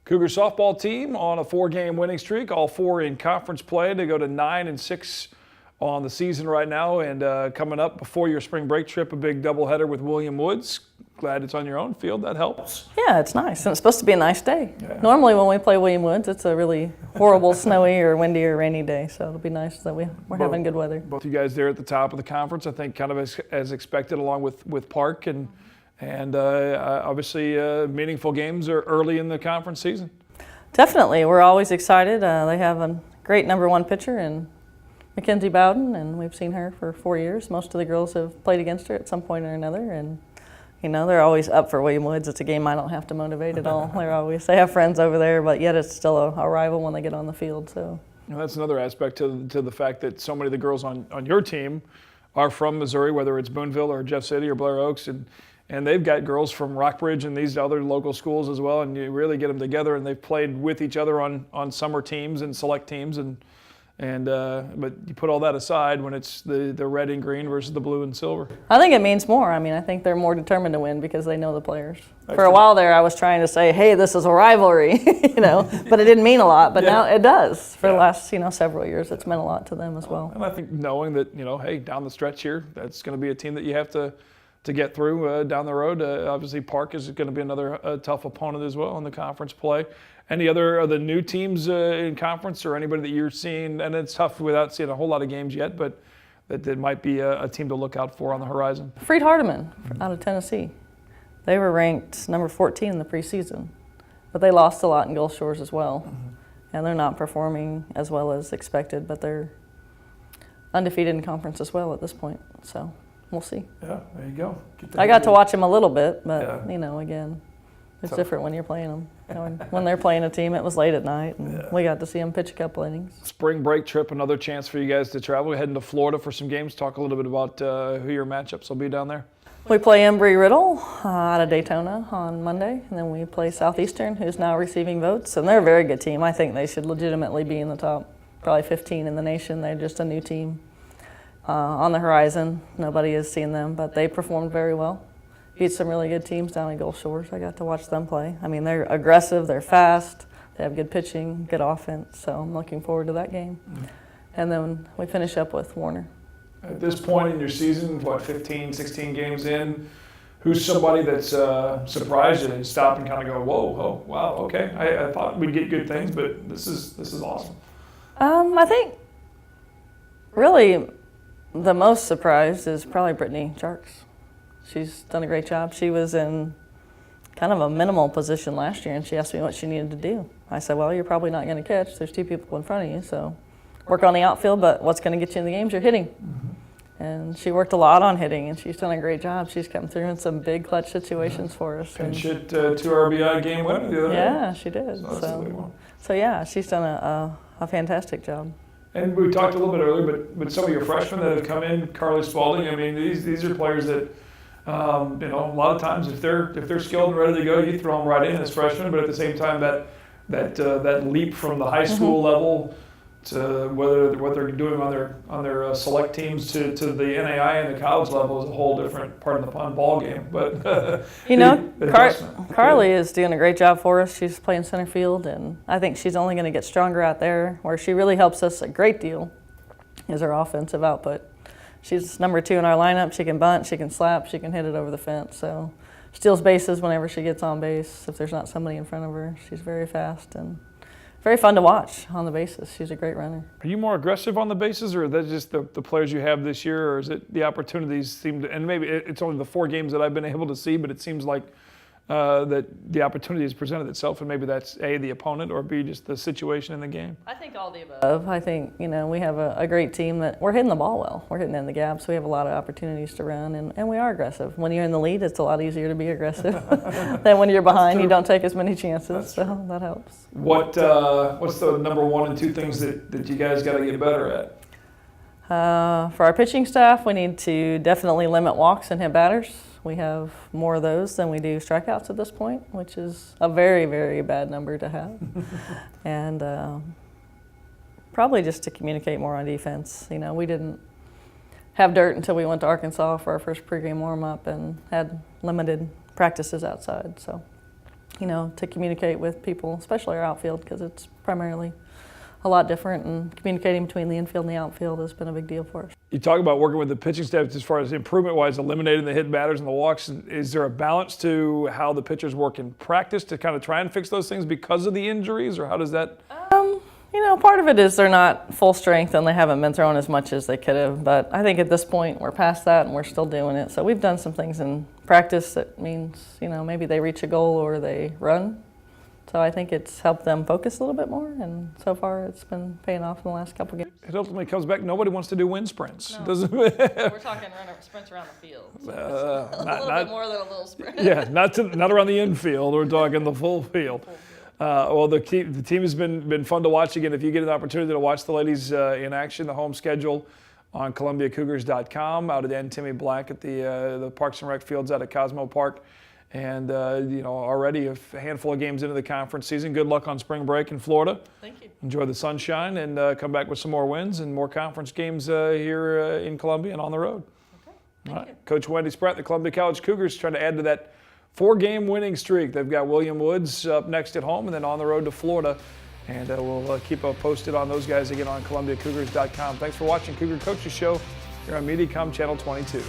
Cougar softball team on a 4-game winning streak, all 4 in conference play. They go to 9-6 on the season right now, and coming up before your spring break trip, a big doubleheader with William Woods. Glad it's on your own field. That helps. Yeah, it's nice, and it's supposed to be a nice day. Yeah. Normally when we play William Woods, it's a really horrible snowy or windy or rainy day, so it'll be nice that we're having good weather. Both you guys there at the top of the conference, I think kind of as expected, along with Park, and obviously meaningful games are early in the conference season. Definitely. We're always excited. They have a great #1 pitcher in Mackenzie Bowden, and we've seen her for 4 years. Most of the girls have played against her at some point or another, and you know, they're always up for William Woods. It's a game I don't have to motivate at all. They have friends over there, but yet it's still a rival when they get on the field. So that's another aspect to the fact that so many of the girls on your team are from Missouri, whether it's Boonville or Jeff City or Blair Oaks, and they've got girls from Rockbridge and these other local schools as well, and you really get them together, and they've played with each other on summer teams and select teams, but you put all that aside when it's the red and green versus the blue and silver. I think it means more. I mean, I think they're more determined to win because they know the players. For a while there, I was trying to say, hey, this is a rivalry, but it didn't mean a lot. But now it does. For the last, several years, it's meant a lot to them as well. And I think knowing that, hey, down the stretch here, that's going to be a team that you have to get through down the road. Obviously, Park is going to be another tough opponent as well in the conference play. Any other the new teams in conference or anybody that you're seeing? And it's tough without seeing a whole lot of games yet, but that might be a team to look out for on the horizon. Freed Hardeman out of Tennessee. They were ranked number 14 in the preseason, but they lost a lot in Gulf Shores as well. Mm-hmm. And they're not performing as well as expected, but they're undefeated in conference as well at this point. So we'll see. Yeah, there you go. I got to watch them a little bit, but again, it's different when you're playing them. When they're playing a team, it was late at night, and we got to see them pitch a couple innings. Spring break trip, another chance for you guys to travel. We're heading to Florida for some games. Talk a little bit about who your matchups will be down there. We play Embry-Riddle out of Daytona on Monday, and then we play Southeastern, who's now receiving votes, and they're a very good team. I think they should legitimately be in the top, probably 15 in the nation. They're just a new team on the horizon. Nobody has seen them, but they performed very well. Beat some really good teams down in Gulf Shores. I got to watch them play. I mean, they're aggressive, they're fast, they have good pitching, good offense, so I'm looking forward to that game. Mm-hmm. And then we finish up with Warner. At this point in your season, 15, 16 games in, who's somebody that's surprised you and stop and kind of go, whoa, oh, wow, okay. I thought we'd get good things, but this is awesome. I think really the most surprised is probably Brittany Jarks. She's done a great job. She was in kind of a minimal position last year, and she asked me what she needed to do. I said, well, you're probably not going to catch. There's 2 people in front of you, so work on the outfield, but what's going to get you in the games, you're hitting. Mm-hmm. And she worked a lot on hitting, and she's done a great job. She's come through in some big clutch situations for us. Pinch hit 2 RBI game winner the other day. Yeah, she did. So yeah, she's done a fantastic job. And we talked a little bit earlier, but some of your freshmen that have come in, Carly Spalding, I mean, these are players that, a lot of times if they're skilled and ready to go, you throw them right in as freshmen. But at the same time, that leap from the high school level to what they're doing on their select teams to the NAI and the college level is a whole different part of the ball game. But Carly is doing a great job for us. She's playing center field, and I think she's only going to get stronger out there. Where she really helps us a great deal is her offensive output. She's number 2 in our lineup. She can bunt, she can slap, she can hit it over the fence. So steals bases whenever she gets on base. If there's not somebody in front of her, she's very fast and very fun to watch on the bases. She's a great runner. Are you more aggressive on the bases, or is that just the players you have this year, or is it the opportunities seem to, and maybe it's only the 4 games that I've been able to see, but it seems like that the opportunity has presented itself, and maybe that's A, the opponent, or B, just the situation in the game? I think all the above. I think, we have a great team that we're hitting the ball well. We're hitting in the gaps. We have a lot of opportunities to run, and we are aggressive. When you're in the lead, it's a lot easier to be aggressive than when you're behind. You don't take as many chances, so that helps. What's the number 1 and 2 things that you guys got to get better at? For our pitching staff, we need to definitely limit walks and hit batters. We have more of those than we do strikeouts at this point, which is a very, very bad number to have. And probably just to communicate more on defense. We didn't have dirt until we went to Arkansas for our first pregame warm-up and had limited practices outside. So to communicate with people, especially our outfield, because it's primarily a lot different, and communicating between the infield and the outfield has been a big deal for us. You talk about working with the pitching staff as far as improvement-wise, eliminating the hit batters and the walks. Is there a balance to how the pitchers work in practice to kind of try and fix those things because of the injuries, or how does that? Part of it is they're not full strength and they haven't been throwing as much as they could have. But I think at this point we're past that and we're still doing it. So we've done some things in practice that means, maybe they reach a goal or they run. So I think it's helped them focus a little bit more, and so far it's been paying off in the last couple games. It ultimately comes back, nobody wants to do wind sprints. No. Doesn't We're talking sprints around the field. So a little bit more than a little sprint. Yeah, not around the infield. We're talking the full field. Well, the team has been fun to watch. Again, if you get an opportunity to watch the ladies in action, the home schedule on ColumbiaCougars.com, out at Timmy Black at the Parks and Rec fields out at Cosmo Park. And, already a handful of games into the conference season. Good luck on spring break in Florida. Thank you. Enjoy the sunshine and come back with some more wins and more conference games here in Columbia and on the road. Okay, thank you. Coach Wendy Spratt, the Columbia College Cougars, trying to add to that 4-game winning streak. They've got William Woods up next at home and then on the road to Florida. And we'll keep posted on those guys again on ColumbiaCougars.com. Thanks for watching Cougar Coaches Show here on MediaCom Channel 22.